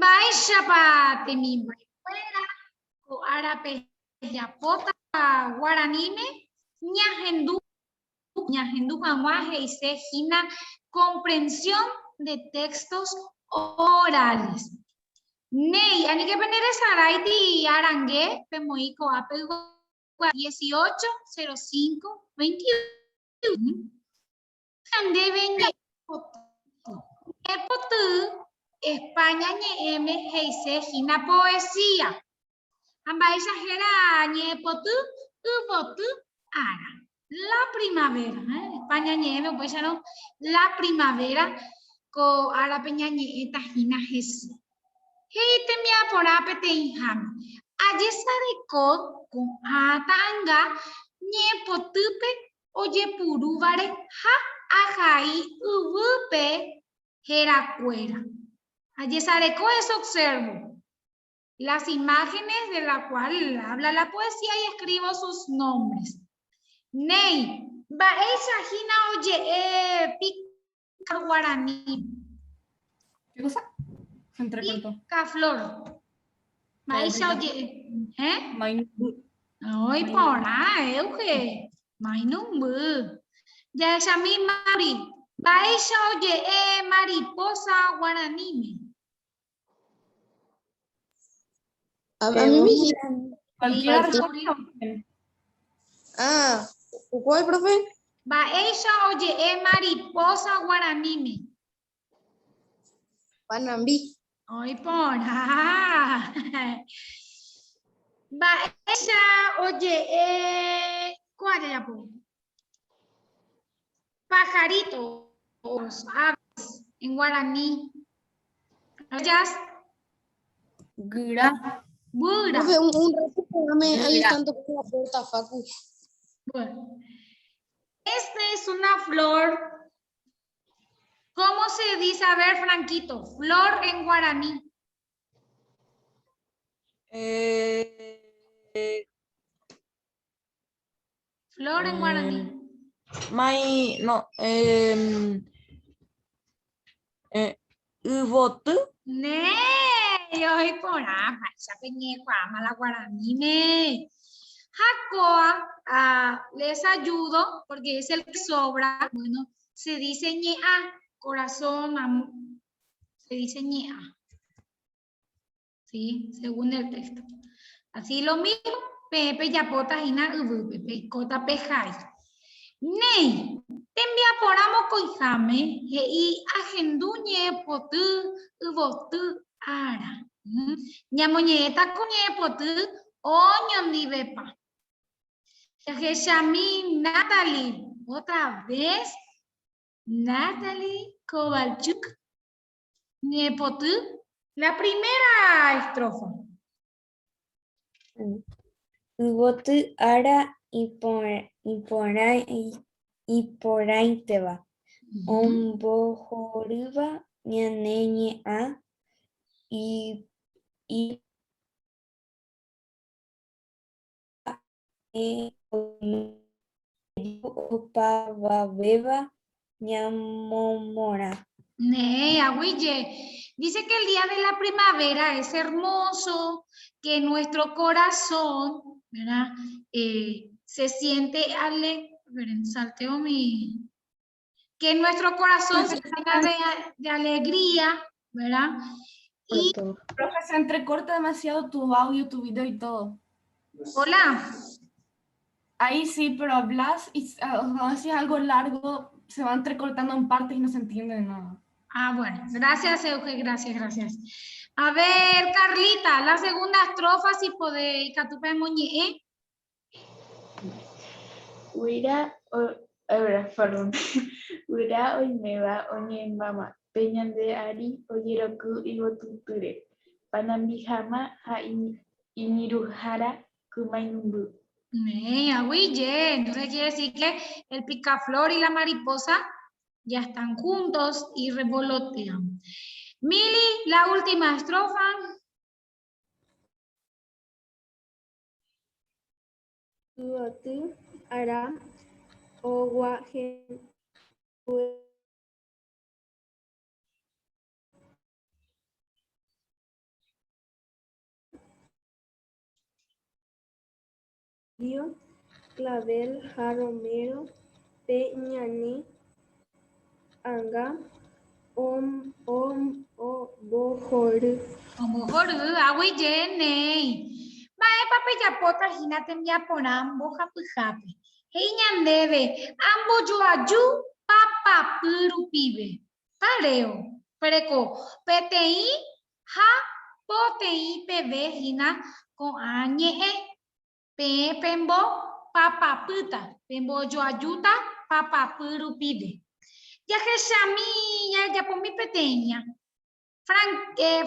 Baishapate mi fuera o árabe yapota guaranime ñahendu jamás hice gina comprensión de textos orales. Ney, ani que penere saraiti arangue pemoico apel 180521. Deben España ñeme heise gina poesía. Ambaisa gera ñepotu ubotu ara. La primavera, España ñeme pues ya no la primavera co ara peña ñeta gina jes. Heite mi aporape te inham. Ayesareko con atanga ñepotupe oye purúvare ha ajai uvupe Heracuera. Ayesareco es observo las imágenes de la cual habla la poesía y escribo sus nombres. Ney, va esa gina oye pica guaraní. ¿Qué cosa? Se entrecortó. Pica flor. Va esa oye, Ay, por ahí, Euge. Mainumbu. Ya esa misma Mari. Baisha oye, mariposa guaranime. A mí me Cualquier ¿cuál, profe? Baisha oye, mariposa guaranime. Panambi. Ay, por ahí. Baisha oye, ¿cuál es la pongo? Pajaritos, aves, en guaraní. ¿Oyas? Gira. Bura. Profe, un rato, ahí están tocando la puerta, Facu. Bueno. Esta es una flor. ¿Cómo se dice? A ver, Franquito. Flor en guaraní. Flor en guaraní. Ubotu. Ne, hoy por esa peñeca, mala guaraní, ne. Jacoa, les ayudo porque es el que sobra. Bueno, se dice ñea, corazón, amor. Se dice ñea. Sí, según el texto. Así lo mismo, pepe, yapota, jina, pepe, cota, pejai. Ney, te envía por amo coijame, y agenduñe potu, ubotu, ara. Ñamoñeta coñe potu, oñon di bepa. Shami Natalie, otra vez, Natalie Kovalchuk, Niepotu, la primera estrofa. Ubotu ara iporaiteva. Ombohoryva ñaneñe'ã opavavéva ñamomorã. Agüille, dice que el día de la primavera es hermoso, que nuestro corazón, ¿verdad? Se siente salteo que nuestro corazón se llena de alegría, ¿verdad? Y Profe, se entrecorta demasiado tu audio, tu video y todo. Hola. Ahí sí, pero hablas y si es algo largo, se va entrecortando en partes y no se entiende nada. Ah, bueno. Gracias, Euge. Gracias. A ver, Carlita, la segunda estrofa, si podéis, Catupe Moñe, perdón. Ura oimeva oñemama peñande ari oyeroku ibotuture. Panambijama ha iniruhara kumainumbu. Agüille. Entonces quiere decir que el picaflor y la mariposa ya están juntos y revolotean. Mili, la última estrofa. Ubotu ara oguajen Río, clavel, jaromero, pe ñane, anga, bojory. Ombohory, aguiyenei. Mae papeyapota hína tembiaporã mbohapyhápe. He'i ñandéve ambojoaju papapy rupive. Pareo, pereko, peteĩ ha poteĩ peve hína ko'ã ñe'ẽ. Pembo papapýta, pembojoajúta papapy rupive. Jahechámi jajapomi peteĩa.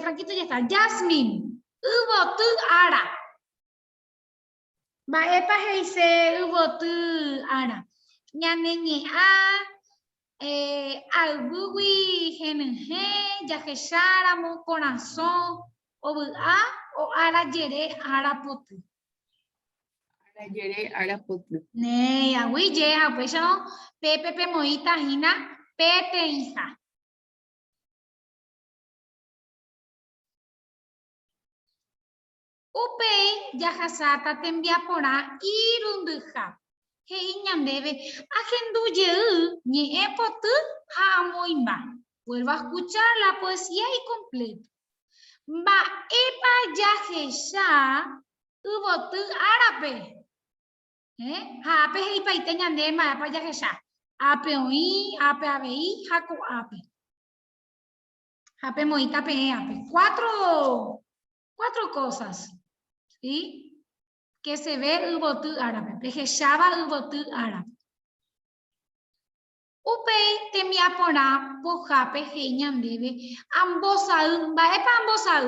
Franquito ya está. Jasmine, yvoty ára. Mba'épa he'ise yvoty ára. Ñaneñe'ã, ayvýgui henyhẽ, jahecháramo, corazón, ovy'a o arajere árapoty. Arajere árapoty. Né, agüije, apéichamo pe pemoíta hína peteĩha. Upéi jahasáta tembiaporã irundyha. He'i ñandéve ahendujey ñe'ẽ poty ha amoĩmba. Vuelvo a escuchar la poesía y completo. Mba'épa jahecha yvoty árape. Ha ápe he'ipaite ñande mba'épa jahecha. Ápe oĩ, ápe avei ha ko'ápe. Ápe moĩta peẽ ápe. Cuatro cosas. ¿Sí? Que se ve yvoty árape. Pehecháva yvoty árape. Upéi tembiaporã pohápe he'i ñandéve ambosa'y. Mba'épa ambosa'y?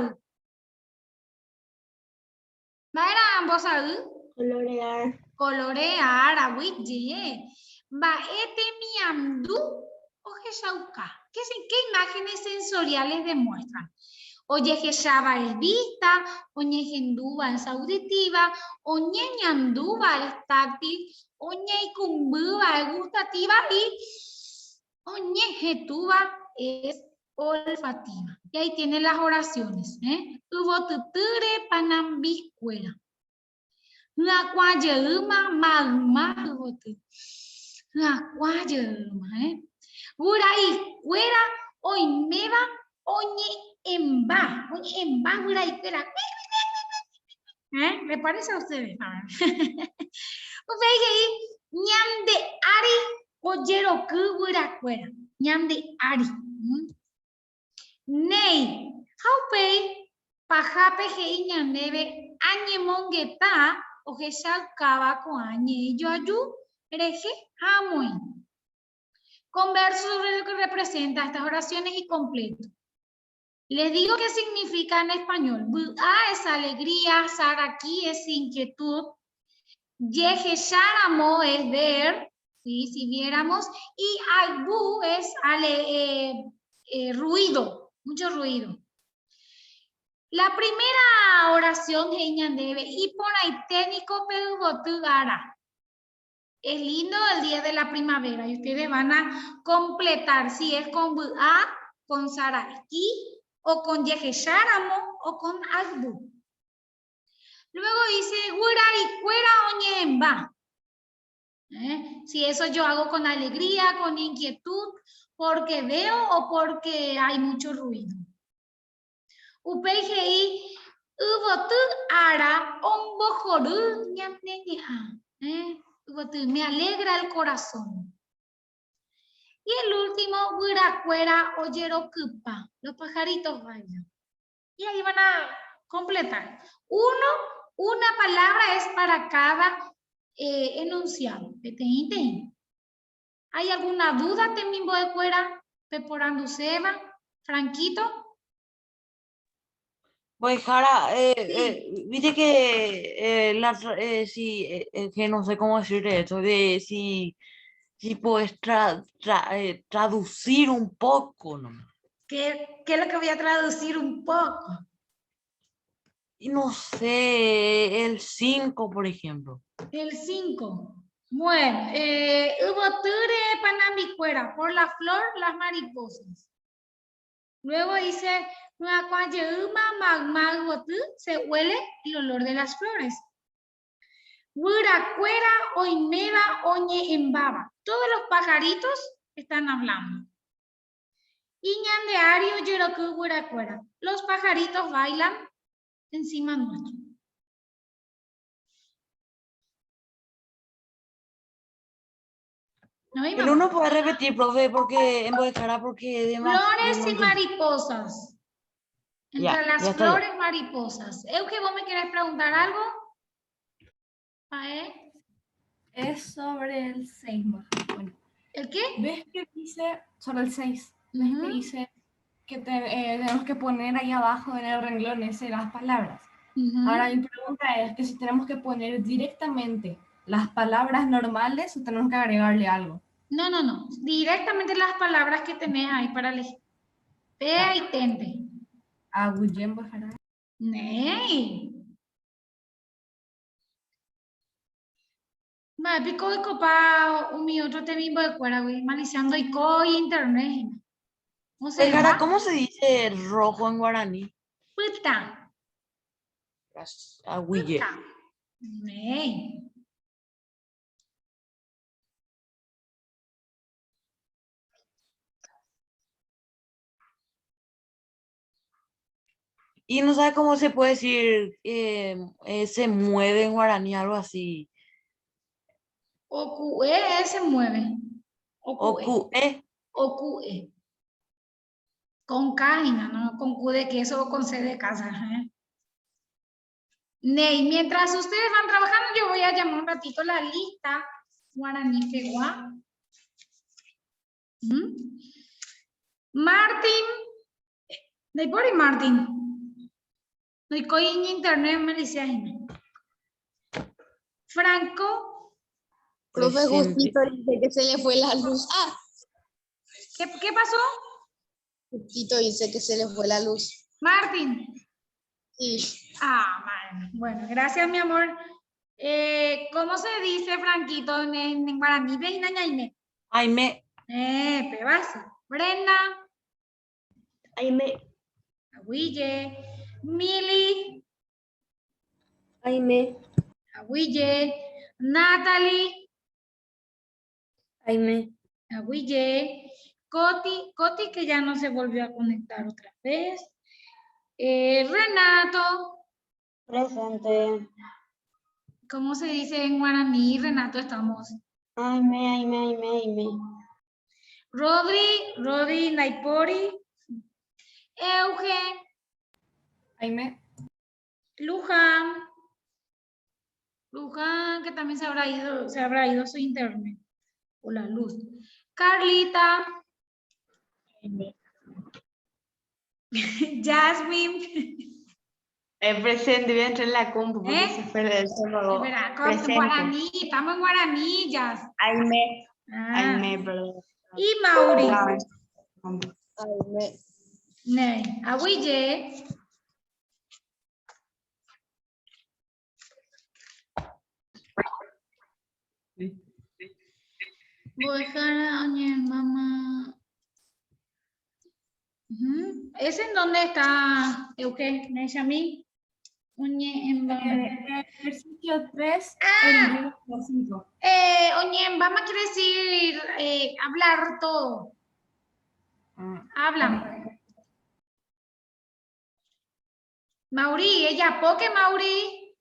Mba'érã ambosa'y? Colorear. Colorear, agüije. Mba'e temiandu ohechauka. ¿Qué imágenes sensoriales demuestran? Ojehecháva es vista, oñehendúva es auditiva, oñeñandúva es táctil, oñeikumbýva es gustativa y oñehetúva es olfativa. Y ahí tienen las oraciones. Yvotytýre panambikuéra. Hyakuãjeýma mayma yvoty. Hyakuãjeýma. Guyraikuéra oiméva oñe'ẽmba. Oñe'ẽmba guyraikuéra. ¿Le parece a ustedes? Upéi ñande ári ojeroky guyrakuéra. Ñande ári. Nei. Ha upéi pahápe he'i ñandéve añemongeta ohechaukáva ko'ã ñe'ẽ joaju rehe ha amoĩ. Converso sobre lo que representa estas oraciones y completo. Les digo qué significa en español. Bu'a es alegría, saraki es inquietud, yehesháramo es ver, ¿sí? Si viéramos, y albu es ruido, mucho ruido. La primera oración debe y por ahí técnico ara. Es lindo el día de la primavera y ustedes van a completar si es con bu'a, con saraki, o con yehesháramo o con albu. Luego dice guiraricuera oñemba. Si eso yo hago con alegría, con inquietud, porque veo o porque hay mucho ruido. Upegei ubotu ara ombojoru ñamneña. Me alegra el corazón. Y el último, guiracuera oyerokupa. Los pajaritos bailan. Y ahí van a completar. Una palabra es para cada enunciado. ¿Hay alguna duda, Temimbo de Cuera? Peporando Seba, Franquito. Pues Jara, viste que que no sé cómo decir esto, de si puedes traducir un poco, ¿no? ¿Qué es lo que voy a traducir un poco? Y no sé, el 5, por ejemplo. El 5. Bueno, Uboture panambicuera, por la flor, las mariposas. Luego dice, se huele el olor de las flores. Wiracuera, oimeba, oñe, embaba. Todos los pajaritos están hablando. Iñandeario, yeroku, wiracuera. Los pajaritos bailan encima nuestro. ¿No, El uno puede repetir, profe, porque en voz de cara, porque demás. Flores y mariposas. Entre Ya, las ya está flores, mariposas. Euge, ¿vos me querés preguntar algo? ¿Pae? Es sobre el 6. Bueno, ¿El qué? ¿ves que dice sobre el 6? ¿Ves que dice que tenemos que poner ahí abajo en el renglón ese las palabras? Ahora mi pregunta es que si tenemos que poner directamente las palabras normales o tenemos que agregarle algo. No, no, no. Directamente las palabras que tenés ahí para elegir. Pea y tente. Aguyembo, ¿verdad? Ney. Ma pico de copa mi otro te mismo de cuera, güey. Maliciando y coi internet. ¿Cómo se Cara, llama? ¿cómo se dice rojo en guaraní? Puta. Aguille. Puta. Ney. Y no sabe cómo se puede decir, se mueve en guaraní, algo así. OQE se mueve. OQE. OQE. Con K, no con Q de queso o con C de casa. ¿Eh? Ney, mientras ustedes van trabajando, yo voy a llamar un ratito la lista guaraní quegua. Martín. Ney por Martín. Ney coi en internet me dice ahí. Franco. Profe, Presente. justito dice que se le fue la luz. Ah, ¿Qué pasó? justito dice que se le fue la luz. Martín. Sí. Ah, man. Bueno, gracias, mi amor. ¿Cómo se dice, Franquito, en guaraní? Veina ñaime. Aime. Pebas. Brenda. Aime. Aguille. Mili. Aime. Aguille. Natalie. Aime. Aguille. Coti, que ya no se volvió a conectar otra vez. Renato. Presente. ¿Cómo se dice en guaraní? Renato, estamos. Aime. Rodri, Naipori. Euge. Aime. Luján, que también se habrá ido su internet o la luz. Carlita. Jasmine. Presente, voy a entrar en la compu porque se fue el solo. Espera, Presente. guaraní, estamos en guaraní, Jas. Aime. Ah. Perdón. Y Mauri. Aime. Ney, Aguille. Voy a mamá. ¿Es en dónde está Euge? Neyami? Ejercicio 3, Ah. el 5. Vamos a decir hablar todo. Hablan. Mauri, ella poke Mauri.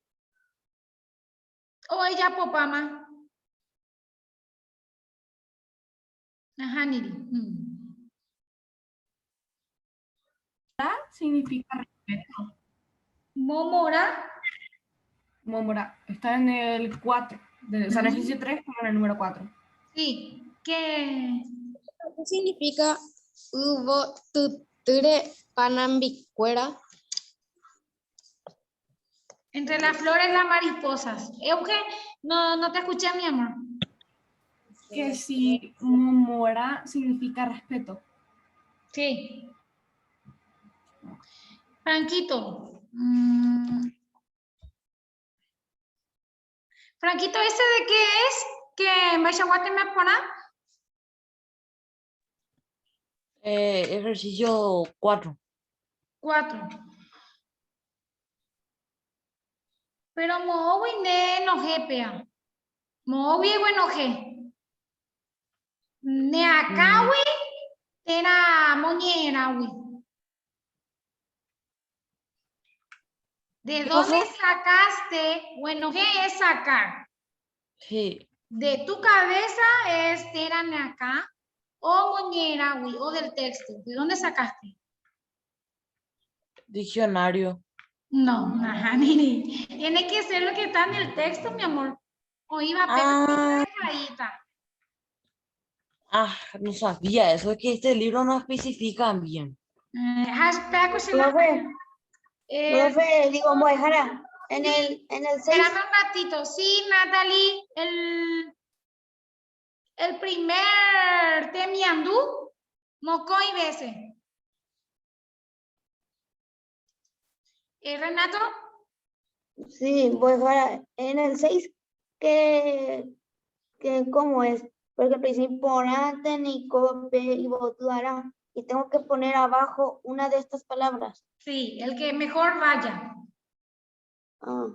O ella popama. Ajá, Niri. Significa respeto. Momora. Momora, está en el 4. O sea, en el ejercicio 3, como en el número 4. Sí. ¿Qué? ¿Qué significa hubo tuture panambicuera? Entre las flores, las mariposas. Euge, no te escuché, mi amor. Que si momora significa respeto. Sí. Franquito. Franquito, ¿ese de qué es? ¿Que Machaguate me pone? Ejercicio 4. 4. pero mo'o ne enojé, pea. Mo'o viego enojé. Ne acá, era moñera, ¿De ¿Qué dónde pasó? sacaste? Bueno, ¿qué es sacar? Sí, De tu cabeza es terane acá o moñera, o del texto. ¿De dónde sacaste? diccionario. No, ajá, Nini. Tiene que ser lo que está en el texto, mi amor. O iba a Ah, pegadita. no sabía eso, es que este libro no especifica bien. Hashtag se la... Profe, profe, digo, Moejara, en Sí, el 6, espérame un ratito. Sí, Natalie, el primer temiandú, mocoy veces. Renato, sí, Moejara, en el 6, que ¿cómo es? Por ejemplo, dice importante, ni cope y botuara, y tengo que poner abajo una de estas palabras. sí, el que mejor vaya. Ah,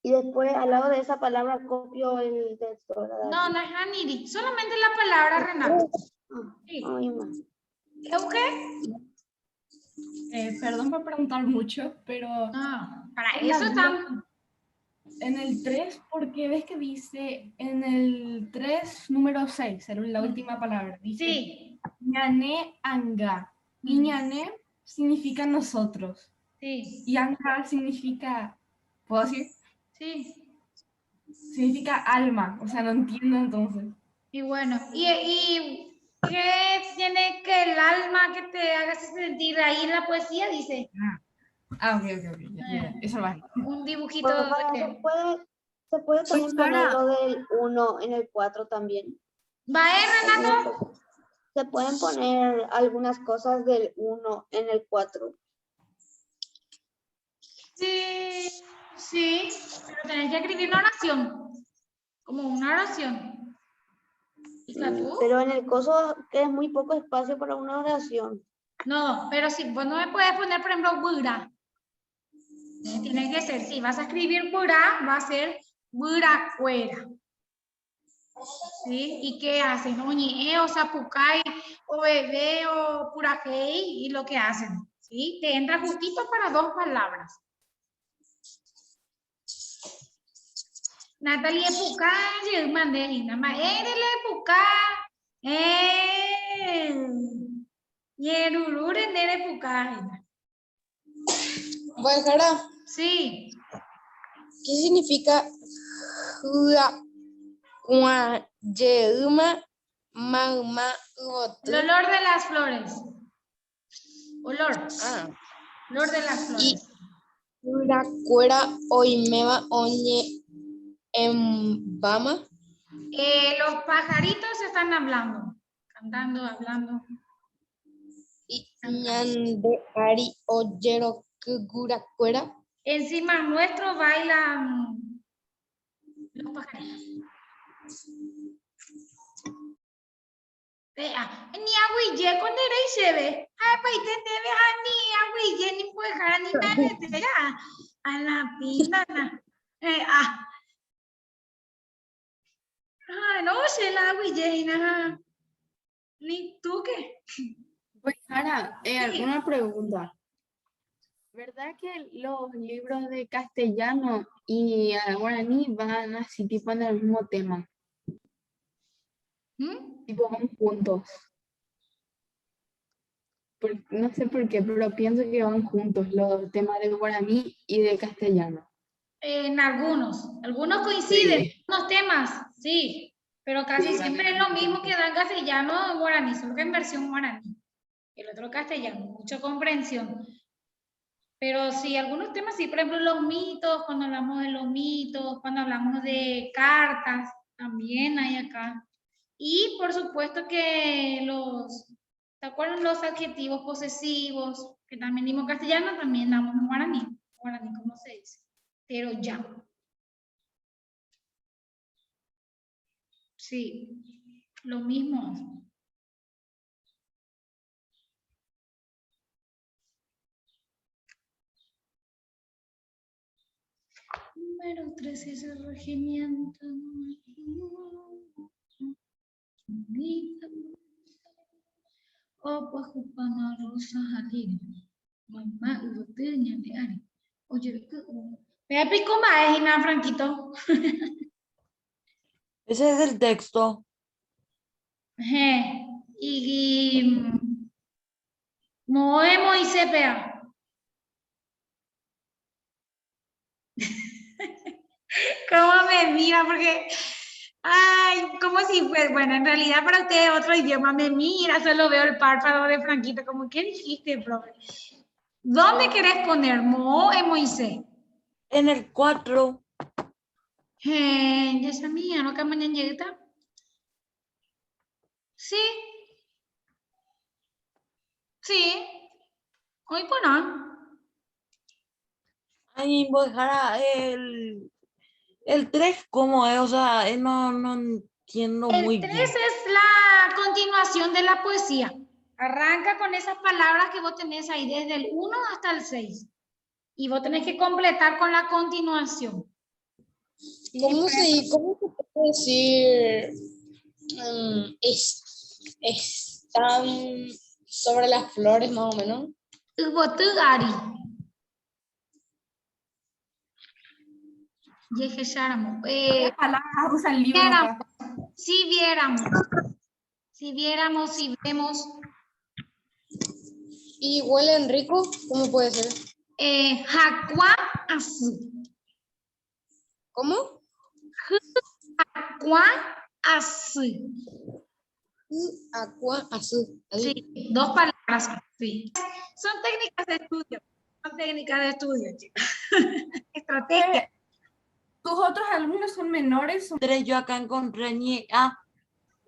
y después al lado de esa palabra copio el texto, ¿verdad? No, no es Haniri, solamente la palabra Renato. Sí. Ay, ma. ¿Qué? Perdón por preguntar mucho, pero No, para en eso la están... en el 3, porque ves que dice en el 3, número 6, la última palabra, dice Sí, ñané anga. Y ñané significa nosotros. sí, Y anga significa, ¿puedo decir? sí. Significa alma. O sea, no entiendo entonces. Y bueno, ¿y qué tiene que el alma que te haga sentir ahí en la poesía? Dice. Ok. Ya, eso va. Un dibujito Pues para, de... se puede Pues también poner Sara, lo del 1 en el 4 también. ¿Va, Algunas Renato? cosas. Se pueden poner algunas cosas del 1 en el 4. Sí, sí, pero tenés que escribir una oración, como una oración. ¿Explica tú? Pero en el coso que es muy poco espacio para una oración. No, pero sí, vos no me puedes poner, por ejemplo, bura. Tiene que ser, si vas a escribir bura, va a ser bura fuera. ¿Sí? ¿Y qué hacen? Oñe, o zapucay, o bebé, o purajei, y lo que hacen. ¿Sí? Te entra justito para dos palabras. Natalie Pucá, yo mandé linda, maérele Pucá, Yerurure nere Pucá. Moejara, Sí, ¿qué significa yeuma mauma el olor de las flores. Olor, olor de las y flores. cuera oimeva oñe embama? Los pajaritos están hablando, cantando, hablando. Y ñande ari oyero kugura cuera. Encima nuestro bailan los pajaritos. Ni aguille con derecho ve. Ay, pues te debe a ni aguille ni puede dejar ni madre a la pinana. No sé la aguille nada. Ni tú qué. pues Sara, Sí. una pregunta. ¿Verdad que los libros de castellano y guaraní van así, tipo en el mismo tema? ¿Mm? Tipo van juntos. No sé por qué, pero pienso que van juntos los temas de guaraní y de castellano. En algunos coinciden, Sí. algunos temas, sí, pero casi siempre es lo mismo que dan castellano o guaraní, solo que en versión guaraní. El otro castellano, mucha comprensión. Pero sí, algunos temas sí, por ejemplo, los mitos, cuando hablamos de los mitos, cuando hablamos de cartas, también hay acá. Y por supuesto que ¿te acuerdan los adjetivos posesivos? Que también dimos castellano, también damos en guaraní. Guaraní, ¿cómo se dice? Pero ya. Sí, lo mismo. Número 13 es el regimiento. O pues Jupana Rosa Jalil. Mamá, ustedes de Ari. Oye, Pepe, ¿cómo es, Ina Franquito? Ese es el texto. Y Moemo y Cepea. ¿Cómo me mira? Porque, ay, como si pues, bueno, en realidad para ustedes otro idioma me mira, solo veo el párpado de Franquito, como, ¿qué dijiste, profe? ¿Dónde querés poner Mo y Moisés? En el 4. Ya sabía, ¿no? Que mañana llega. Sí. Sí. Hoy por no. Ahí voy a dejar el 3, ¿cómo es? O sea, no entiendo El muy 3 bien. es la continuación de la poesía. Arranca con esas palabras que vos tenés ahí desde el 1 hasta el 6. Y vos tenés que completar con la continuación. ¿Cómo se puede decir? Están sobre las flores, más o menos. Ubotugari. Yejesháramo. ¿Qué palabras usa el libro acá? Si viéramos, si vemos. ¿Y huelen rico? ¿Cómo puede ser? Jacua azu. ¿Cómo? Jacua azu. Aqua azul. Sí, 2 palabras. Sí. Son técnicas de estudio. Son técnicas de estudio, chicos. Estrategia. ¿Tus otros alumnos son menores? 3 yo acá encontré ña.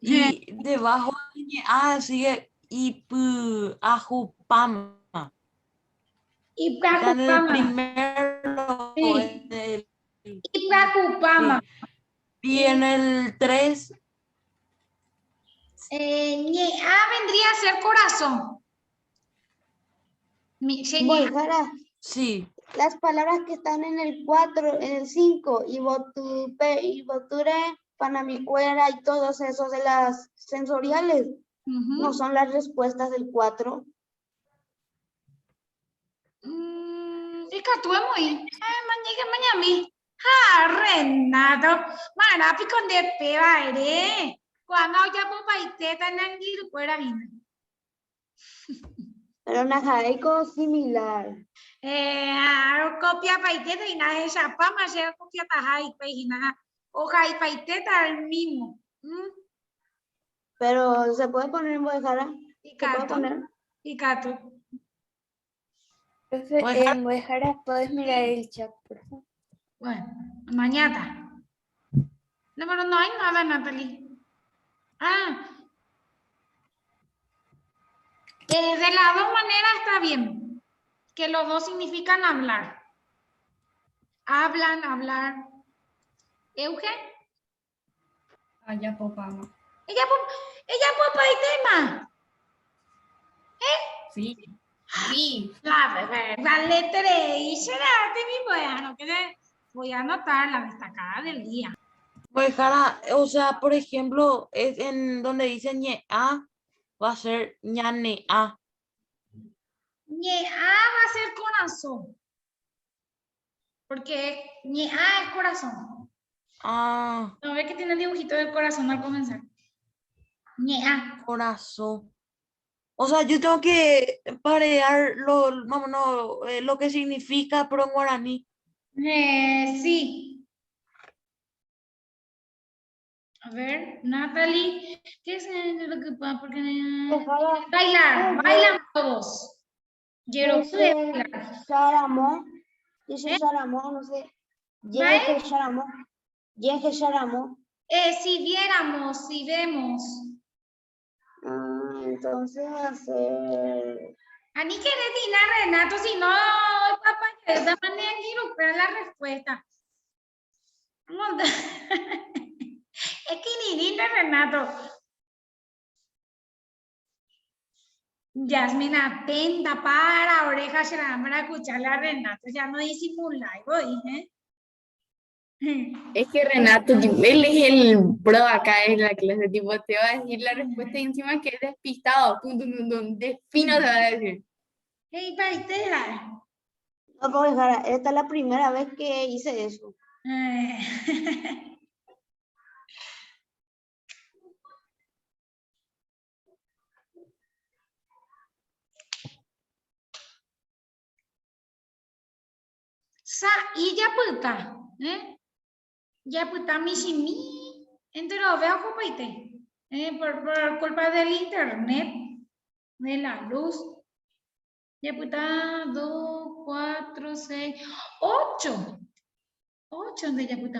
Y debajo de ña sigue ajupama. Está en el primero. Sí. Ipacupama. Y en el 3. Vendría a ser corazón. Voy, Jara, Sí. las palabras que están en el 4, en el 5, y boture, panamicuera y todos esos de las sensoriales, no son las respuestas del 4. Y catuemos y mañana Renato, marapi con de pebaire. Cuando ya popaiteta en el fuera bien. Pero una jaico similar. Copia paiteta y nada esa pama sea copia tajai y nada. Hoja y paiteta el mismo. Pero se puede poner en Jara. Y Se puede cato. poner. Y cato. En Jara puedes mirar el chat, por favor. Bueno, mañana. No, pero no hay nada, Natalie. De las dos maneras está bien. Que los dos significan hablar. Hablan, hablar. ¿Eugen? Allá, popama. Ella popa y tema. Sí. Sí. La letra y será de mi bueno, que voy a anotar la destacada del día. Pues, Jara, o sea, por ejemplo, es en donde dice ña, va a ser ñanea. Ñea va a ser corazón. Porque ñea es corazón. ¿No ve que tiene el dibujito del corazón al comenzar? Ñea. Corazón. O sea, yo tengo que parear lo que significa, pero en guaraní. Sí. A ver, Natalie, ¿qué es lo que pasa? Porque bailan todos. Sharamo, Sharamo, no sé. Sharamo. Si viéramos, si vemos. Entonces va a ser. Ani que decir a Renato, si no, papá, de esa manera quiero buscar la respuesta. Es que ni dime, Renato. Yasmin atenta para orejas para escucharle a Renato. Ya no disimula, dije. Es que Renato, tipo, él es el pro acá en la clase, tipo, te va a decir la respuesta y encima que es despistado, de fino te va a decir. Hey, paitera. No, pues, Jara, esta es la primera vez que hice eso. Sa y ya puta, ya puta mishimi, entero veo copaite, por culpa del internet, de la luz. Ya puta 2, 4, 6, 8. 8 de ya puta.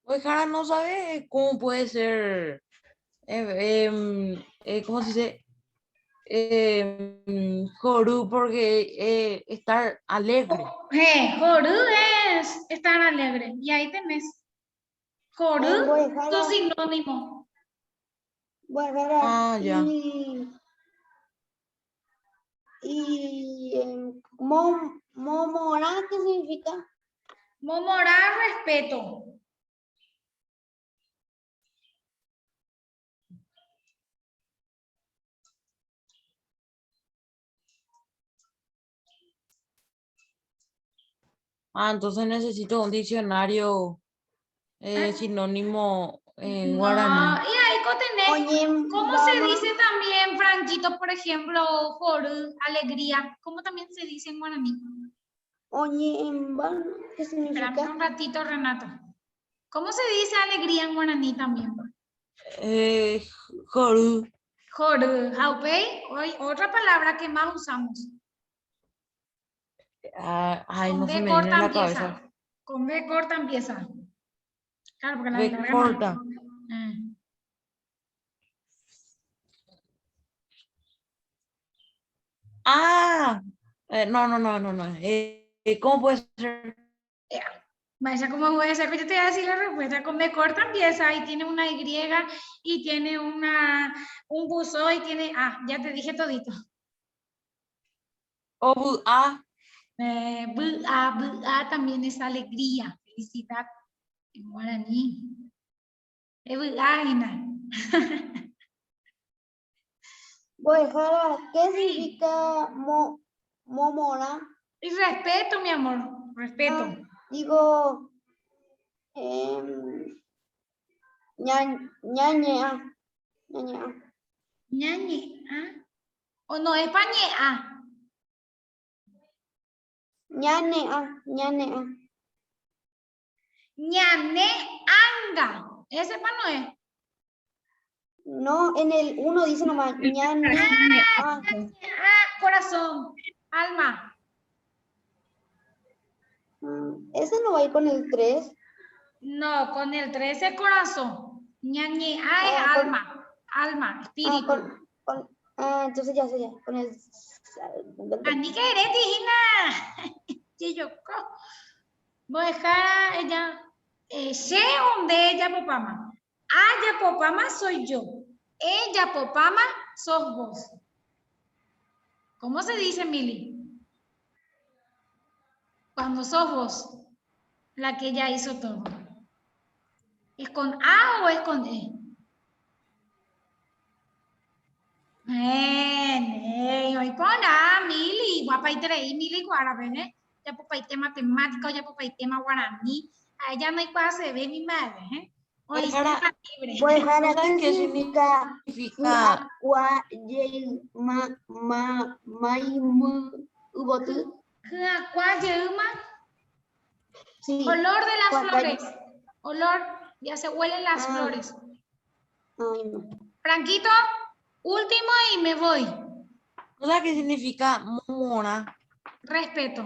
Pues Jara no sabe cómo puede ser, ¿cómo se dice? Joru, porque estar alegre. Joru es estar alegre. Y ahí tenés. Joru, Voy, tu Jara, sinónimo. voy, Jara, Ah, ya. Momorá, ¿qué significa? Momorar respeto. Ah, entonces necesito un diccionario sinónimo en No, guaraní. y ahí tenés. Oye, ¿Cómo se mamá, dice también, Franquito, por ejemplo, joru, alegría? ¿Cómo también se dice en guaraní? oye, ¿qué Espérame significa? un ratito, Renato. ¿Cómo se dice alegría en guaraní también? Joru. Joru, jaupei, hoy otra palabra que más usamos. Ay, Con no se B me viene corta en la empieza. cabeza. Con B corta empieza. Claro, porque la B larga corta. no. Ah, no. ¿Cómo puede ser? Vaya, ¿cómo voy a hacer? Yo te voy a decir la respuesta. Con B corta empieza y tiene una Y y tiene un buzo y tiene. Ah, ya te dije todito. A. Bu-a también es alegría, felicidad en guaraní. Bu-a, Voy, Jara, ¿qué significa momorá? Y respeto, mi amor, respeto. Digo, ñañea. Ñañe, ¿ah? O no, es pañea. Ñanea. Ñane anga. Ese pa no es. No, en el uno dice nomás ñanea. Ah, corazón, alma. Ese no va a ir con el 3. No, con el 13 corazón. Ñañe, es alma. Alma, espíritu. Entonces ya sé, ya. Con el. Ani que eres, Tina. Chiyoko. Voy a dejar a ella. She donde ella popama. Aya popama soy yo. Ella popama sos vos. ¿Cómo se dice, Mili? Cuando sos vos, la que ella hizo todo. ¿Es con A o es con E? Hoy con A, Mili. Guapa y tres, Mili guarabe, ya popaite matemática, ya popaite guaraní. A ella no hay cuál se ve mi madre, Hoy Pues, Jara, libre. Pues, Jara, ¿sabes ¿qué qué significa? significa? Sí. Olor de las Cuaca- flores. Olor, ya se huelen las flores. Ay, no. Franquito, último y me voy. ¿Sabes qué significa momora? Respeto.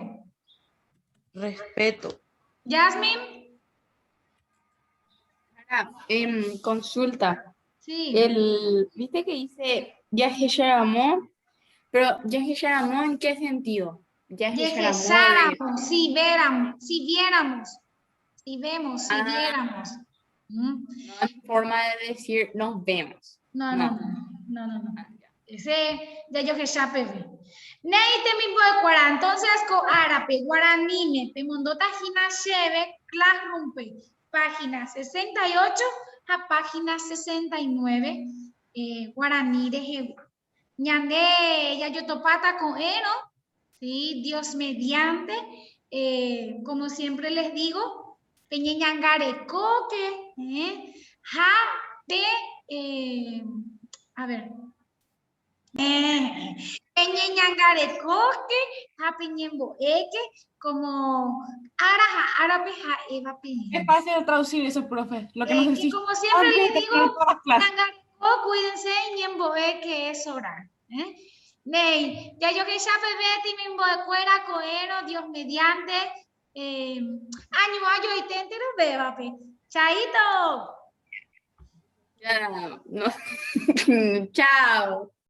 Respeto. Jasmine. Consulta. Sí. ¿Viste que dice Yaje Sharamón? Pero Yaje Sharamón, ¿en qué sentido? Yaje Sharamón de... Si viéramos, si vemos, si Ah. viéramos. No es forma de decir nos vemos. No. Ese ya yo que ya pepe. Neite mi boy cuara, entonces co árabe, guaranime, te mundo tajina cheve, classroom, página 68 a página 69, guaraní de Jehu. Ñande, ya yo topata con eno, ¿sí? Dios mediante, como siempre les digo, peñe ñangare coque, ja, te, a ver, peñe ñangare coque, ja, peñembo eke, como araja, árabe, ja, eva, peñe. Es fácil de traducir eso, profe. Lo que nos Y decís como siempre antes les de digo, tener todas las clases. ñangare, cuídense, ñembo que es orar. Ney, ya yo que ya bebé, timimbo de cuera, coero, Dios mediante, año y te entero, beba, pe. Chaito. Ya, no. Chao.